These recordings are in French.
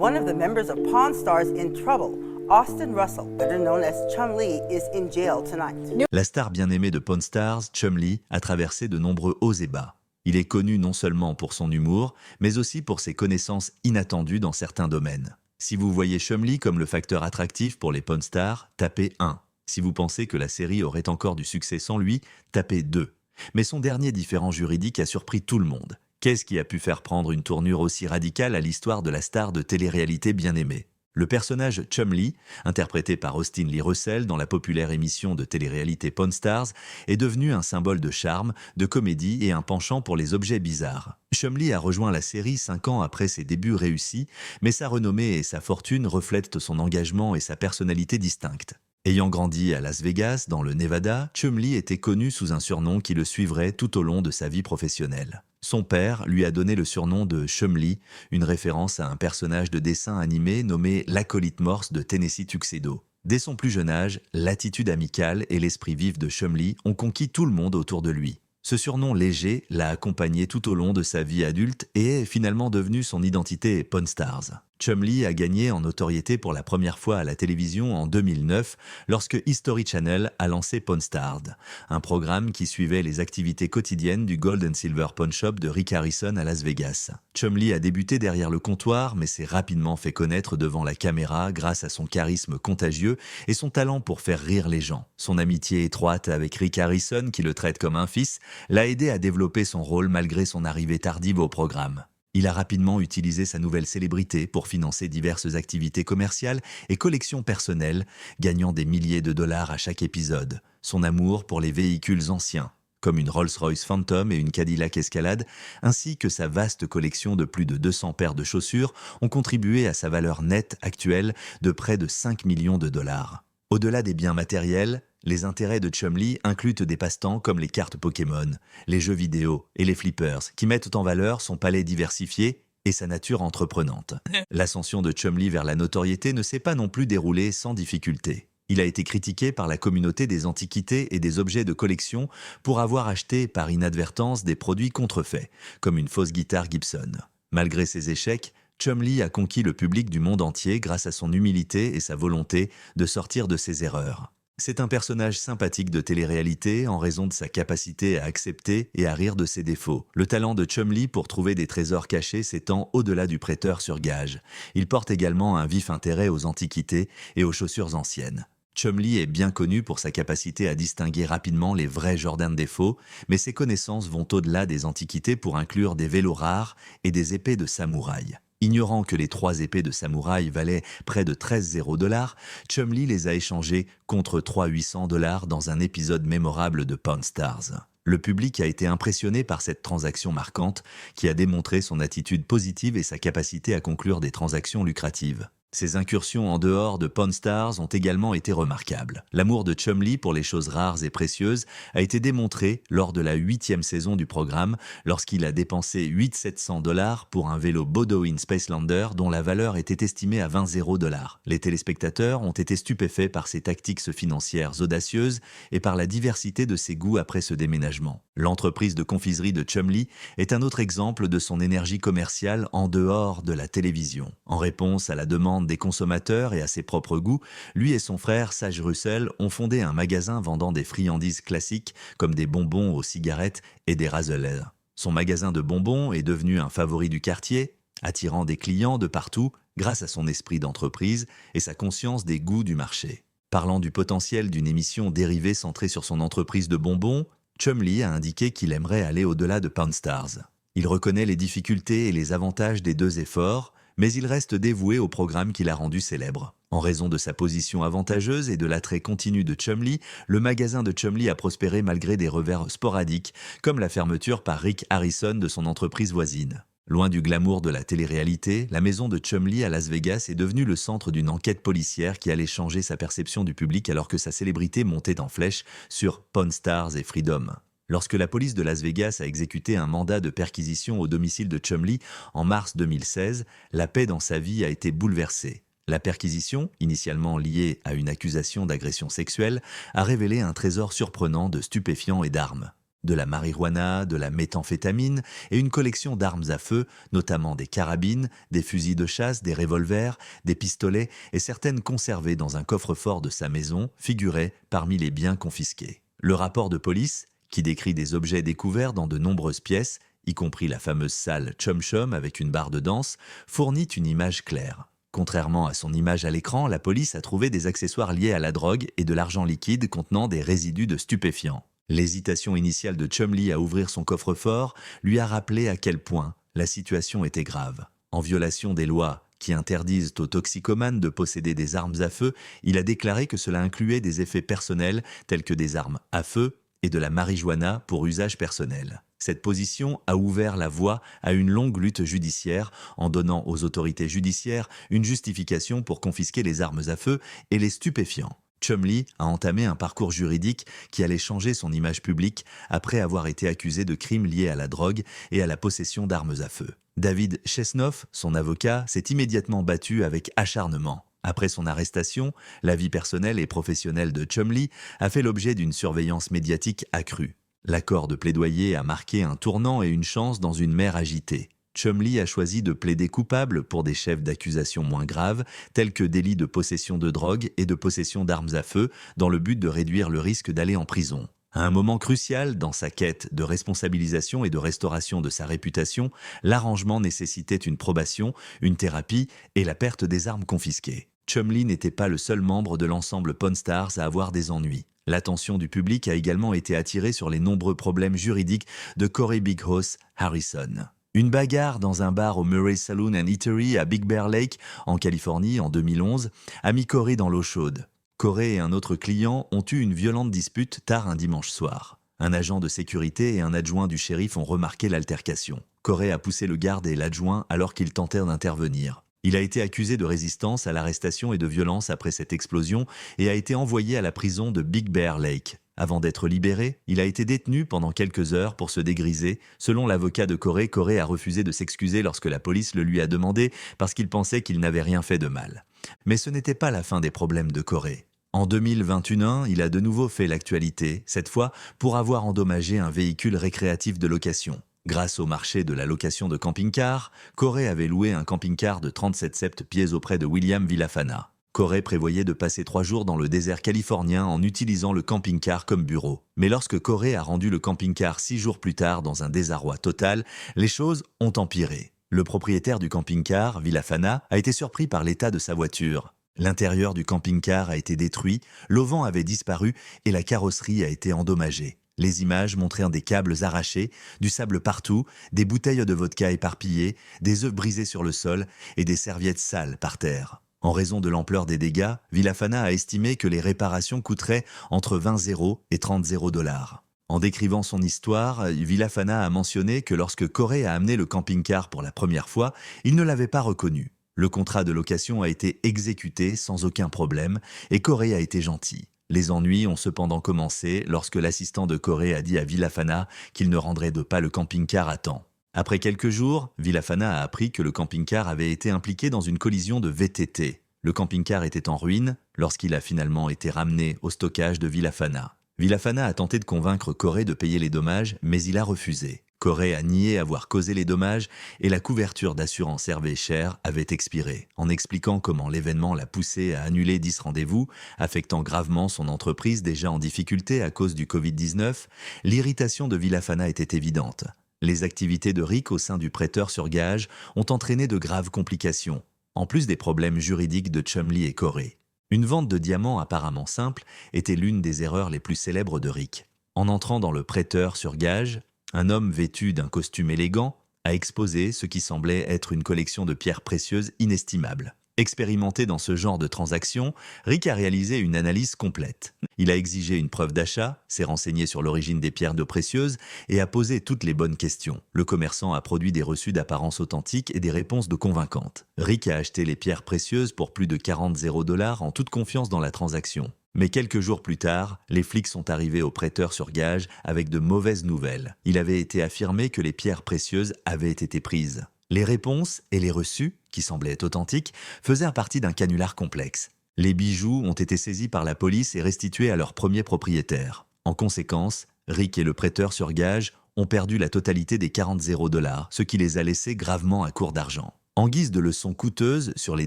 One of the members of Pawn Stars in trouble, Austin Russell, better known as Chum-Li, is in jail tonight. La star bien-aimée de Pawn Stars, Chum-Li, a traversé de nombreux hauts et bas. Il est connu non seulement pour son humour, mais aussi pour ses connaissances inattendues dans certains domaines. Si vous voyez Chum-Li comme le facteur attractif pour les Pawn Stars, tapez 1. Si vous pensez que la série aurait encore du succès sans lui, tapez 2. Mais son dernier différend juridique a surpris tout le monde. Qu'est-ce qui a pu faire prendre une tournure aussi radicale à l'histoire de la star de télé-réalité bien-aimée ? Le personnage Chum-Li, interprété par Austin Lee Russell dans la populaire émission de télé-réalité Pawn Stars, est devenu un symbole de charme, de comédie et un penchant pour les objets bizarres. Chum-Li a rejoint la série 5 ans après ses débuts réussis, mais sa renommée et sa fortune reflètent son engagement et sa personnalité distincte. Ayant grandi à Las Vegas, dans le Nevada, Chum-Li était connu sous un surnom qui le suivrait tout au long de sa vie professionnelle. Son père lui a donné le surnom de Chum-Li, une référence à un personnage de dessin animé nommé l'acolyte morse de Tennessee Tuxedo. Dès son plus jeune âge, l'attitude amicale et l'esprit vif de Chum-Li ont conquis tout le monde autour de lui. Ce surnom léger l'a accompagné tout au long de sa vie adulte et est finalement devenu son identité Pawn Stars. Chum-Li a gagné en notoriété pour la première fois à la télévision en 2009 lorsque History Channel a lancé Pawn Stars, un programme qui suivait les activités quotidiennes du Gold and Silver Pawn Shop de Rick Harrison à Las Vegas. Chum-Li a débuté derrière le comptoir mais s'est rapidement fait connaître devant la caméra grâce à son charisme contagieux et son talent pour faire rire les gens. Son amitié étroite avec Rick Harrison, qui le traite comme un fils, l'a aidé à développer son rôle malgré son arrivée tardive au programme. Il a rapidement utilisé sa nouvelle célébrité pour financer diverses activités commerciales et collections personnelles, gagnant des milliers de dollars à chaque épisode. Son amour pour les véhicules anciens, comme une Rolls-Royce Phantom et une Cadillac Escalade, ainsi que sa vaste collection de plus de 200 paires de chaussures, ont contribué à sa valeur nette actuelle de près de 5 millions de dollars. Au-delà des biens matériels, les intérêts de Chum-Li incluent des passe-temps comme les cartes Pokémon, les jeux vidéo et les flippers, qui mettent en valeur son palais diversifié et sa nature entreprenante. L'ascension de Chum-Li vers la notoriété ne s'est pas non plus déroulée sans difficulté. Il a été critiqué par la communauté des antiquités et des objets de collection pour avoir acheté par inadvertance des produits contrefaits, comme une fausse guitare Gibson. Malgré ses échecs, Chum-Li a conquis le public du monde entier grâce à son humilité et sa volonté de sortir de ses erreurs. C'est un personnage sympathique de télé-réalité en raison de sa capacité à accepter et à rire de ses défauts. Le talent de Chum-Li pour trouver des trésors cachés s'étend au-delà du prêteur sur gage. Il porte également un vif intérêt aux antiquités et aux chaussures anciennes. Chum-Li est bien connu pour sa capacité à distinguer rapidement les vrais Jordan des faux, mais ses connaissances vont au-delà des antiquités pour inclure des vélos rares et des épées de samouraï. Ignorant que les 3 épées de samouraï valaient près de 13,0 $, Chum-Li les a échangées contre 3 800 $ dans un épisode mémorable de Pawn Stars. Le public a été impressionné par cette transaction marquante qui a démontré son attitude positive et sa capacité à conclure des transactions lucratives. Ses incursions en dehors de Pawn Stars ont également été remarquables. L'amour de Chum-Li pour les choses rares et précieuses a été démontré lors de la 8e saison du programme lorsqu'il a dépensé 8 700 $ pour un vélo Bodouin Spacelander dont la valeur était estimée à 20,0 $. Les téléspectateurs ont été stupéfaits par ses tactiques financières audacieuses et par la diversité de ses goûts après ce déménagement. L'entreprise de confiserie de Chum-Li est un autre exemple de son énergie commerciale en dehors de la télévision. En réponse à la demande des consommateurs et à ses propres goûts, lui et son frère Sage Russell ont fondé un magasin vendant des friandises classiques comme des bonbons aux cigarettes et des Razzleberry. Son magasin de bonbons est devenu un favori du quartier, attirant des clients de partout grâce à son esprit d'entreprise et sa conscience des goûts du marché. Parlant du potentiel d'une émission dérivée centrée sur son entreprise de bonbons, Chum-Li a indiqué qu'il aimerait aller au-delà de Pawn Stars. Il reconnaît les difficultés et les avantages des 2 efforts, mais il reste dévoué au programme qui l'a rendu célèbre. En raison de sa position avantageuse et de l'attrait continu de Chum-Li, le magasin de Chum-Li a prospéré malgré des revers sporadiques, comme la fermeture par Rick Harrison de son entreprise voisine. Loin du glamour de la télé-réalité, la maison de Chum-Li à Las Vegas est devenue le centre d'une enquête policière qui allait changer sa perception du public alors que sa célébrité montait en flèche sur Pawn Stars et Freedom. Lorsque la police de Las Vegas a exécuté un mandat de perquisition au domicile de Chum-Li en mars 2016, la paix dans sa vie a été bouleversée. La perquisition, initialement liée à une accusation d'agression sexuelle, a révélé un trésor surprenant de stupéfiants et d'armes. de la marijuana, de la méthamphétamine et une collection d'armes à feu, notamment des carabines, des fusils de chasse, des revolvers, des pistolets et certaines conservées dans un coffre-fort de sa maison, figuraient parmi les biens confisqués. Le rapport de police, qui décrit des objets découverts dans de nombreuses pièces, y compris la fameuse salle Chum Chum avec une barre de danse, fournit une image claire. Contrairement à son image à l'écran, la police a trouvé des accessoires liés à la drogue et de l'argent liquide contenant des résidus de stupéfiants. L'hésitation initiale de Chumlee à ouvrir son coffre-fort lui a rappelé à quel point la situation était grave. En violation des lois qui interdisent aux toxicomanes de posséder des armes à feu, il a déclaré que cela incluait des effets personnels tels que des armes à feu et de la marijuana pour usage personnel. Cette position a ouvert la voie à une longue lutte judiciaire en donnant aux autorités judiciaires une justification pour confisquer les armes à feu et les stupéfiants. Chumlee a entamé un parcours juridique qui allait changer son image publique après avoir été accusé de crimes liés à la drogue et à la possession d'armes à feu. David Chesnoff, son avocat, s'est immédiatement battu avec acharnement. Après son arrestation, la vie personnelle et professionnelle de Chumlee a fait l'objet d'une surveillance médiatique accrue. L'accord de plaidoyer a marqué un tournant et une chance dans une mer agitée. Chumlee a choisi de plaider coupable pour des chefs d'accusation moins graves, tels que délits de possession de drogue et de possession d'armes à feu, dans le but de réduire le risque d'aller en prison. À un moment crucial dans sa quête de responsabilisation et de restauration de sa réputation, l'arrangement nécessitait une probation, une thérapie et la perte des armes confisquées. Chumlee n'était pas le seul membre de l'ensemble Pawn Stars à avoir des ennuis. L'attention du public a également été attirée sur les nombreux problèmes juridiques de Corey Big Hoss Harrison. Une bagarre dans un bar au Murray Saloon and Eatery à Big Bear Lake, en Californie, en 2011, a mis Corey dans l'eau chaude. Corey et un autre client ont eu une violente dispute tard un dimanche soir. Un agent de sécurité et un adjoint du shérif ont remarqué l'altercation. Corey a poussé le garde et l'adjoint alors qu'ils tentèrent d'intervenir. Il a été accusé de résistance à l'arrestation et de violence après cette explosion et a été envoyé à la prison de Big Bear Lake. Avant d'être libéré, il a été détenu pendant quelques heures pour se dégriser. Selon l'avocat de Corey, Corey a refusé de s'excuser lorsque la police le lui a demandé parce qu'il pensait qu'il n'avait rien fait de mal. Mais ce n'était pas la fin des problèmes de Corey. En 2021, il a de nouveau fait l'actualité, cette fois pour avoir endommagé un véhicule récréatif de location. Grâce au marché de la location de camping-cars, Corey avait loué un camping-car de 37 pieds auprès de William Villafana. Corey prévoyait de passer 3 jours dans le désert californien en utilisant le camping-car comme bureau. Mais lorsque Corey a rendu le camping-car 6 jours plus tard dans un désarroi total, les choses ont empiré. Le propriétaire du camping-car, Villafana, a été surpris par l'état de sa voiture. L'intérieur du camping-car a été détruit, l'auvent avait disparu et la carrosserie a été endommagée. Les images montrèrent des câbles arrachés, du sable partout, des bouteilles de vodka éparpillées, des œufs brisés sur le sol et des serviettes sales par terre. En raison de l'ampleur des dégâts, Villafana a estimé que les réparations coûteraient entre 20 € et 30 $. En décrivant son histoire, Villafana a mentionné que lorsque Corey a amené le camping-car pour la première fois, il ne l'avait pas reconnu. Le contrat de location a été exécuté sans aucun problème et Corey a été gentil. Les ennuis ont cependant commencé lorsque l'assistant de Corey a dit à Villafana qu'il ne rendrait pas le camping-car à temps. Après quelques jours, Villafana a appris que le camping-car avait été impliqué dans une collision de VTT. Le camping-car était en ruine lorsqu'il a finalement été ramené au stockage de Villafana. Villafana a tenté de convaincre Corey de payer les dommages, mais il a refusé. Corey a nié avoir causé les dommages et la couverture d'assurance Hervé Cher avait expiré, en expliquant comment l'événement l'a poussé à annuler 10 rendez-vous, affectant gravement son entreprise déjà en difficulté à cause du Covid-19. L'irritation de Villafana était évidente. Les activités de Rick au sein du prêteur sur gage ont entraîné de graves complications, en plus des problèmes juridiques de Chumlee et Corey. Une vente de diamants apparemment simple était l'une des erreurs les plus célèbres de Rick. En entrant dans le prêteur sur gage, un homme vêtu d'un costume élégant a exposé ce qui semblait être une collection de pierres précieuses inestimables. Expérimenté dans ce genre de transaction, Rick a réalisé une analyse complète. Il a exigé une preuve d'achat, s'est renseigné sur l'origine des pierres précieuses et a posé toutes les bonnes questions. Le commerçant a produit des reçus d'apparence authentique et des réponses convaincantes. Rick a acheté les pierres précieuses pour plus de 40 $, en toute confiance dans la transaction. Mais quelques jours plus tard, les flics sont arrivés au prêteur sur gage avec de mauvaises nouvelles. Il avait été affirmé que les pierres précieuses avaient été prises. Les réponses et les reçus, qui semblaient authentiques, faisaient partie d'un canular complexe. Les bijoux ont été saisis par la police et restitués à leur premier propriétaire. En conséquence, Rick et le prêteur sur gage ont perdu la totalité des 40 $, ce qui les a laissés gravement à court d'argent. En guise de leçon coûteuse sur les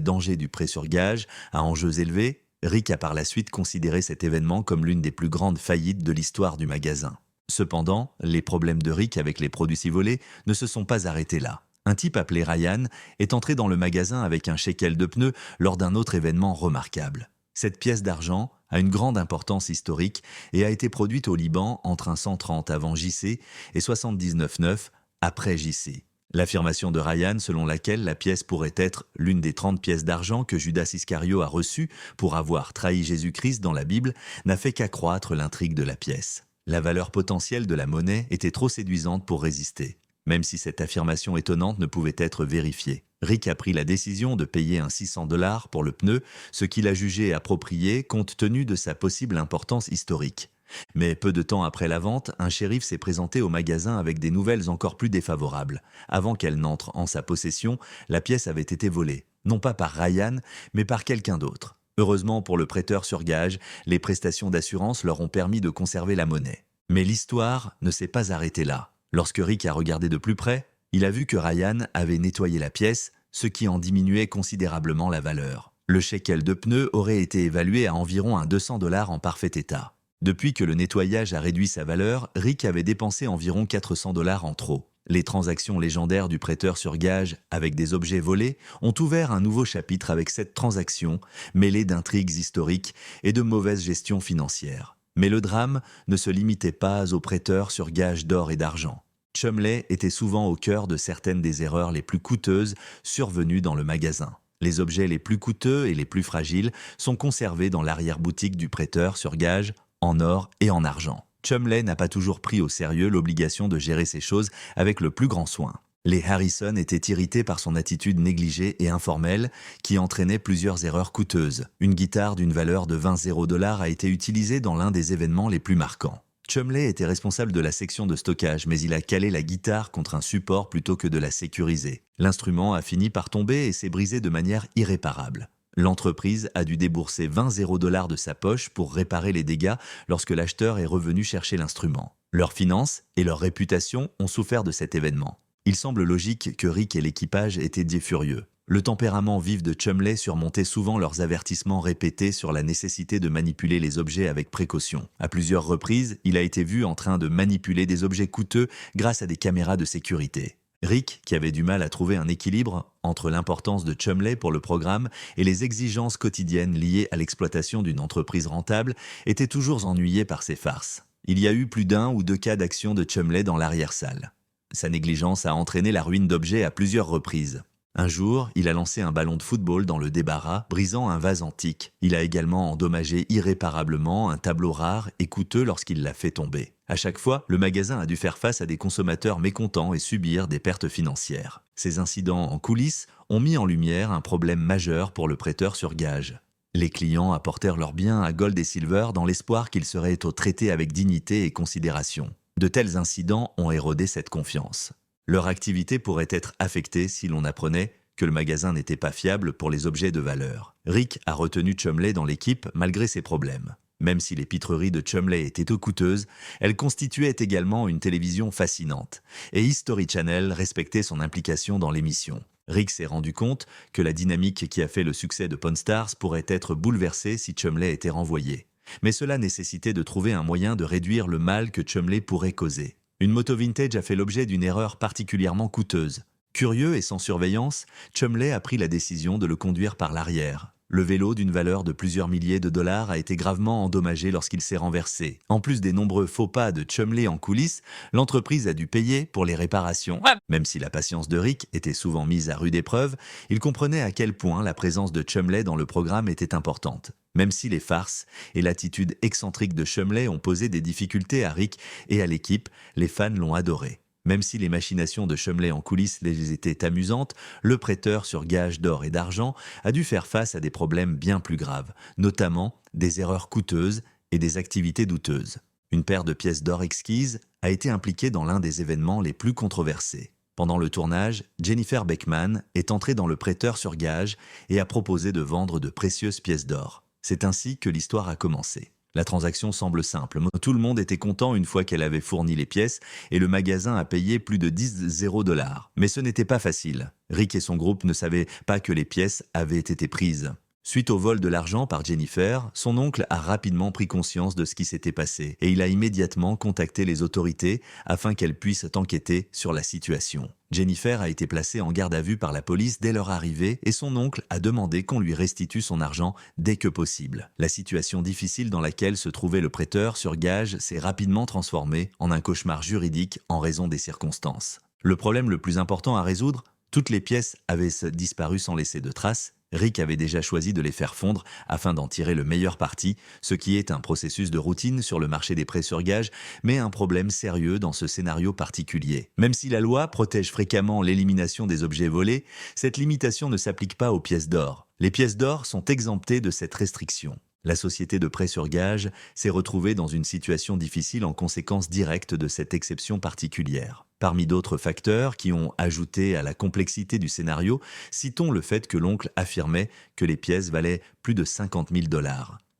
dangers du prêt sur gage à enjeux élevés, Rick a par la suite considéré cet événement comme l'une des plus grandes faillites de l'histoire du magasin. Cependant, les problèmes de Rick avec les produits volés ne se sont pas arrêtés là. Un type appelé Ryan est entré dans le magasin avec un shekel de pneus lors d'un autre événement remarquable. Cette pièce d'argent a une grande importance historique et a été produite au Liban entre un 130 avant JC et 79,9 après JC. L'affirmation de Ryan selon laquelle la pièce pourrait être l'une des 30 pièces d'argent que Judas Iscario a reçues pour avoir trahi Jésus-Christ dans la Bible n'a fait qu'accroître l'intrigue de la pièce. La valeur potentielle de la monnaie était trop séduisante pour résister, même si cette affirmation étonnante ne pouvait être vérifiée. Rick a pris la décision de payer un 600 $ pour le pneu, ce qu'il a jugé approprié compte tenu de sa possible importance historique. Mais peu de temps après la vente, un shérif s'est présenté au magasin avec des nouvelles encore plus défavorables. Avant qu'elle n'entre en sa possession, la pièce avait été volée, non pas par Ryan, mais par quelqu'un d'autre. Heureusement pour le prêteur sur gage, les prestations d'assurance leur ont permis de conserver la monnaie. Mais l'histoire ne s'est pas arrêtée là. Lorsque Rick a regardé de plus près, il a vu que Ryan avait nettoyé la pièce, ce qui en diminuait considérablement la valeur. Le shekel de pneus aurait été évalué à environ un 200 $ en parfait état. Depuis que le nettoyage a réduit sa valeur, Rick avait dépensé environ 400 $ en trop. Les transactions légendaires du prêteur sur gage avec des objets volés ont ouvert un nouveau chapitre avec cette transaction, mêlée d'intrigues historiques et de mauvaise gestion financière. Mais le drame ne se limitait pas aux prêteurs sur gage d'or et d'argent. Chumley était souvent au cœur de certaines des erreurs les plus coûteuses survenues dans le magasin. Les objets les plus coûteux et les plus fragiles sont conservés dans l'arrière-boutique du prêteur sur gage, en or et en argent. Chumley n'a pas toujours pris au sérieux l'obligation de gérer ces choses avec le plus grand soin. Les Harrison étaient irrités par son attitude négligée et informelle qui entraînait plusieurs erreurs coûteuses. Une guitare d'une valeur de 20 $ a été utilisée dans l'un des événements les plus marquants. Chumley était responsable de la section de stockage, mais il a calé la guitare contre un support plutôt que de la sécuriser. L'instrument a fini par tomber et s'est brisé de manière irréparable. L'entreprise a dû débourser 20 $ de sa poche pour réparer les dégâts lorsque l'acheteur est revenu chercher l'instrument. Leurs finances et leur réputation ont souffert de cet événement. Il semble logique que Rick et l'équipage aient été furieux. Le tempérament vif de Chumley surmontait souvent leurs avertissements répétés sur la nécessité de manipuler les objets avec précaution. À plusieurs reprises, il a été vu en train de manipuler des objets coûteux grâce à des caméras de sécurité. Rick, qui avait du mal à trouver un équilibre entre l'importance de Chumley pour le programme et les exigences quotidiennes liées à l'exploitation d'une entreprise rentable, était toujours ennuyé par ces farces. Il y a eu plus d'un ou deux cas d'action de Chumley dans l'arrière-salle. Sa négligence a entraîné la ruine d'objets à plusieurs reprises. Un jour, il a lancé un ballon de football dans le débarras, brisant un vase antique. Il a également endommagé irréparablement un tableau rare et coûteux lorsqu'il l'a fait tomber. À chaque fois, le magasin a dû faire face à des consommateurs mécontents et subir des pertes financières. Ces incidents en coulisses ont mis en lumière un problème majeur pour le prêteur sur gage. Les clients apportèrent leurs biens à Gold et Silver dans l'espoir qu'ils seraient traités avec dignité et considération. De tels incidents ont érodé cette confiance. Leur activité pourrait être affectée si l'on apprenait que le magasin n'était pas fiable pour les objets de valeur. Rick a retenu Chumley dans l'équipe malgré ses problèmes. Même si les pitreries de Chumley étaient peu coûteuses, elles constituaient également une télévision fascinante. Et History Channel respectait son implication dans l'émission. Rick s'est rendu compte que la dynamique qui a fait le succès de Pawn Stars pourrait être bouleversée si Chumley était renvoyé. Mais cela nécessitait de trouver un moyen de réduire le mal que Chumley pourrait causer. Une moto vintage a fait l'objet d'une erreur particulièrement coûteuse. Curieux et sans surveillance, Chumley a pris la décision de le conduire par l'arrière. Le vélo d'une valeur de plusieurs milliers de dollars a été gravement endommagé lorsqu'il s'est renversé. En plus des nombreux faux pas de Chumley en coulisses, l'entreprise a dû payer pour les réparations. Même si la patience de Rick était souvent mise à rude épreuve, il comprenait à quel point la présence de Chumley dans le programme était importante. Même si les farces et l'attitude excentrique de Chumley ont posé des difficultés à Rick et à l'équipe, les fans l'ont adoré. Même si les machinations de Chumley en coulisses les étaient amusantes, le prêteur sur gage d'or et d'argent a dû faire face à des problèmes bien plus graves, notamment des erreurs coûteuses et des activités douteuses. Une paire de pièces d'or exquises a été impliquée dans l'un des événements les plus controversés. Pendant le tournage, Jennifer Beckman est entrée dans le prêteur sur gage et a proposé de vendre de précieuses pièces d'or. C'est ainsi que l'histoire a commencé. La transaction semble simple. Tout le monde était content une fois qu'elle avait fourni les pièces et le magasin a payé plus de 10 $. Mais ce n'était pas facile. Rick et son groupe ne savaient pas que les pièces avaient été prises. Suite au vol de l'argent par Jennifer, son oncle a rapidement pris conscience de ce qui s'était passé et il a immédiatement contacté les autorités afin qu'elles puissent enquêter sur la situation. Jennifer a été placée en garde à vue par la police dès leur arrivée et son oncle a demandé qu'on lui restitue son argent dès que possible. La situation difficile dans laquelle se trouvait le prêteur sur gage s'est rapidement transformée en un cauchemar juridique en raison des circonstances. Le problème le plus important à résoudre, toutes les pièces avaient disparu sans laisser de traces. Rick avait déjà choisi de les faire fondre afin d'en tirer le meilleur parti, ce qui est un processus de routine sur le marché des prêts sur gage, mais un problème sérieux dans ce scénario particulier. Même si la loi protège fréquemment l'élimination des objets volés, cette limitation ne s'applique pas aux pièces d'or. Les pièces d'or sont exemptées de cette restriction. La société de prêt sur gage s'est retrouvée dans une situation difficile en conséquence directe de cette exception particulière. Parmi d'autres facteurs qui ont ajouté à la complexité du scénario, citons le fait que l'oncle affirmait que les pièces valaient plus de 50 000 $.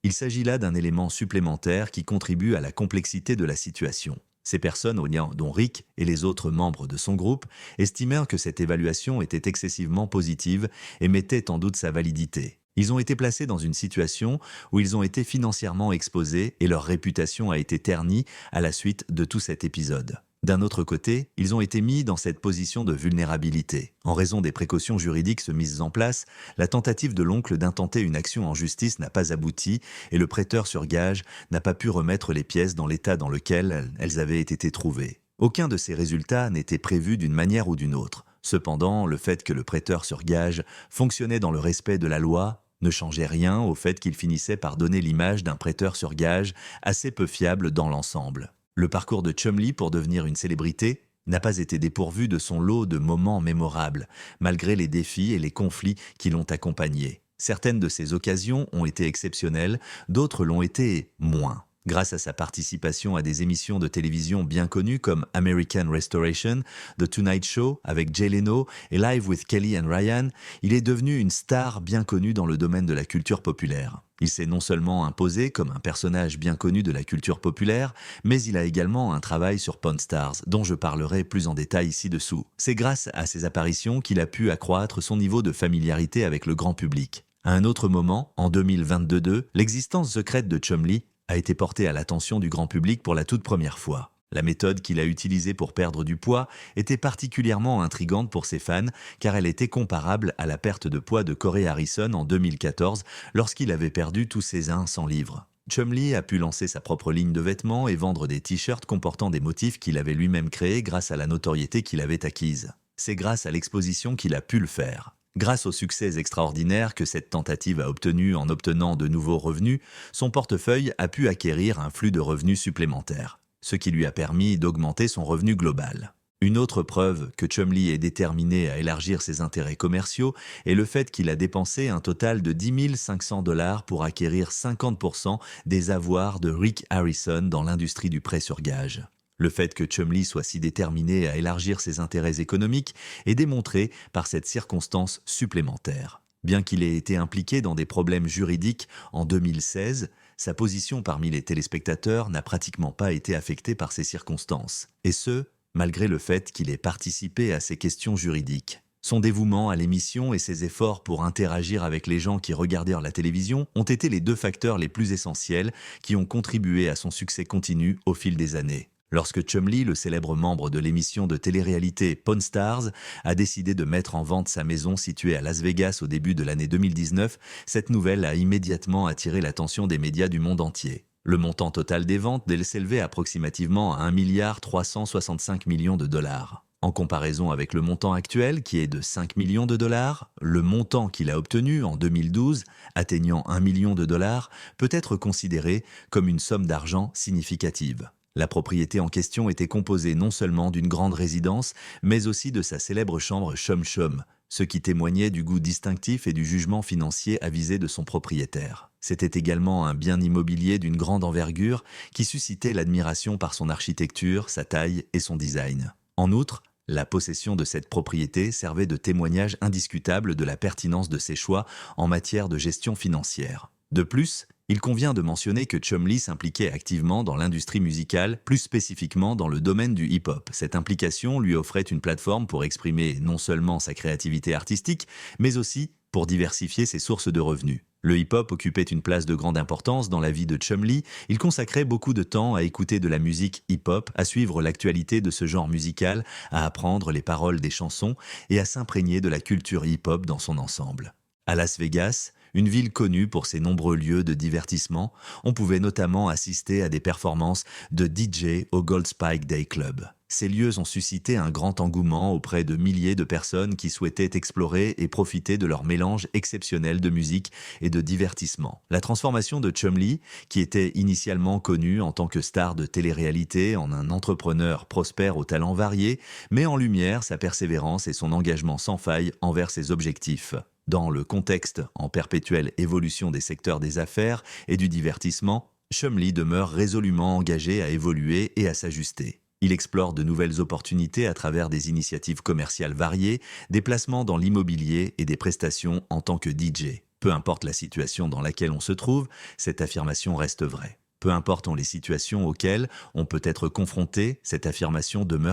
Il s'agit là d'un élément supplémentaire qui contribue à la complexité de la situation. Ces personnes, dont Rick et les autres membres de son groupe, estimèrent que cette évaluation était excessivement positive et mettait en doute sa validité. Ils ont été placés dans une situation où ils ont été financièrement exposés et leur réputation a été ternie à la suite de tout cet épisode. D'un autre côté, ils ont été mis dans cette position de vulnérabilité. En raison des précautions juridiques mises en place, la tentative de l'oncle d'intenter une action en justice n'a pas abouti et le prêteur sur gage n'a pas pu remettre les pièces dans l'état dans lequel elles avaient été trouvées. Aucun de ces résultats n'était prévu d'une manière ou d'une autre. Cependant, le fait que le prêteur sur gage fonctionnait dans le respect de la loi ne changeait rien au fait qu'il finissait par donner l'image d'un prêteur sur gage assez peu fiable dans l'ensemble. Le parcours de Chumlee pour devenir une célébrité n'a pas été dépourvu de son lot de moments mémorables, malgré les défis et les conflits qui l'ont accompagné. Certaines de ces occasions ont été exceptionnelles, d'autres l'ont été moins. Grâce à sa participation à des émissions de télévision bien connues comme American Restoration, The Tonight Show avec Jay Leno et Live with Kelly and Ryan, il est devenu une star bien connue dans le domaine de la culture populaire. Il s'est non seulement imposé comme un personnage bien connu de la culture populaire, mais il a également un travail sur Pawn Stars, dont je parlerai plus en détail ci-dessous. C'est grâce à ces apparitions qu'il a pu accroître son niveau de familiarité avec le grand public. À un autre moment, en 2022, l'existence secrète de Chumlee a été portée à l'attention du grand public pour la toute première fois. La méthode qu'il a utilisée pour perdre du poids était particulièrement intrigante pour ses fans car elle était comparable à la perte de poids de Corey Harrison en 2014 lorsqu'il avait perdu tous ses 100 livres. Chumlee a pu lancer sa propre ligne de vêtements et vendre des t-shirts comportant des motifs qu'il avait lui-même créés grâce à la notoriété qu'il avait acquise. C'est grâce à l'exposition qu'il a pu le faire. Grâce au succès extraordinaire que cette tentative a obtenu en obtenant de nouveaux revenus, son portefeuille a pu acquérir un flux de revenus supplémentaires, ce qui lui a permis d'augmenter son revenu global. Une autre preuve que Chumlee est déterminé à élargir ses intérêts commerciaux est le fait qu'il a dépensé un total de 10 500 $ pour acquérir 50% des avoirs de Rick Harrison dans l'industrie du prêt sur gage. Le fait que Chumlee soit si déterminé à élargir ses intérêts économiques est démontré par cette circonstance supplémentaire. Bien qu'il ait été impliqué dans des problèmes juridiques en 2016, sa position parmi les téléspectateurs n'a pratiquement pas été affectée par ces circonstances, et ce, malgré le fait qu'il ait participé à ces questions juridiques. Son dévouement à l'émission et ses efforts pour interagir avec les gens qui regardèrent la télévision ont été les deux facteurs les plus essentiels qui ont contribué à son succès continu au fil des années. Lorsque Chumlee, le célèbre membre de l'émission de télé-réalité Pawn Stars, a décidé de mettre en vente sa maison située à Las Vegas au début de l'année 2019, cette nouvelle a immédiatement attiré l'attention des médias du monde entier. Le montant total des ventes s'élevait approximativement à 1,365 milliard de dollars. En comparaison avec le montant actuel, qui est de 5 millions de dollars, le montant qu'il a obtenu en 2012, atteignant 1 million de dollars, peut être considéré comme une somme d'argent significative. La propriété en question était composée non seulement d'une grande résidence, mais aussi de sa célèbre chambre Chum Chum, ce qui témoignait du goût distinctif et du jugement financier avisé de son propriétaire. C'était également un bien immobilier d'une grande envergure qui suscitait l'admiration par son architecture, sa taille et son design. En outre, la possession de cette propriété servait de témoignage indiscutable de la pertinence de ses choix en matière de gestion financière. De plus, Il convient de mentionner que Chumlee s'impliquait activement dans l'industrie musicale, plus spécifiquement dans le domaine du hip-hop. Cette implication lui offrait une plateforme pour exprimer non seulement sa créativité artistique, mais aussi pour diversifier ses sources de revenus. Le hip-hop occupait une place de grande importance dans la vie de Chumlee. Il consacrait beaucoup de temps à écouter de la musique hip-hop, à suivre l'actualité de ce genre musical, à apprendre les paroles des chansons et à s'imprégner de la culture hip-hop dans son ensemble. À Las Vegas, une ville connue pour ses nombreux lieux de divertissement, on pouvait notamment assister à des performances de DJ au Gold Spike Day Club. Ces lieux ont suscité un grand engouement auprès de milliers de personnes qui souhaitaient explorer et profiter de leur mélange exceptionnel de musique et de divertissement. La transformation de Chumlee, qui était initialement connu en tant que star de télé-réalité en un entrepreneur prospère aux talents variés, met en lumière sa persévérance et son engagement sans faille envers ses objectifs. Dans le contexte en perpétuelle évolution des secteurs des affaires et du divertissement, Chumlee demeure résolument engagé à évoluer et à s'ajuster. Il explore de nouvelles opportunités à travers des initiatives commerciales variées, des placements dans l'immobilier et des prestations en tant que DJ. Peu importe la situation dans laquelle on se trouve, cette affirmation reste vraie. Peu importe les situations auxquelles on peut être confronté, cette affirmation demeure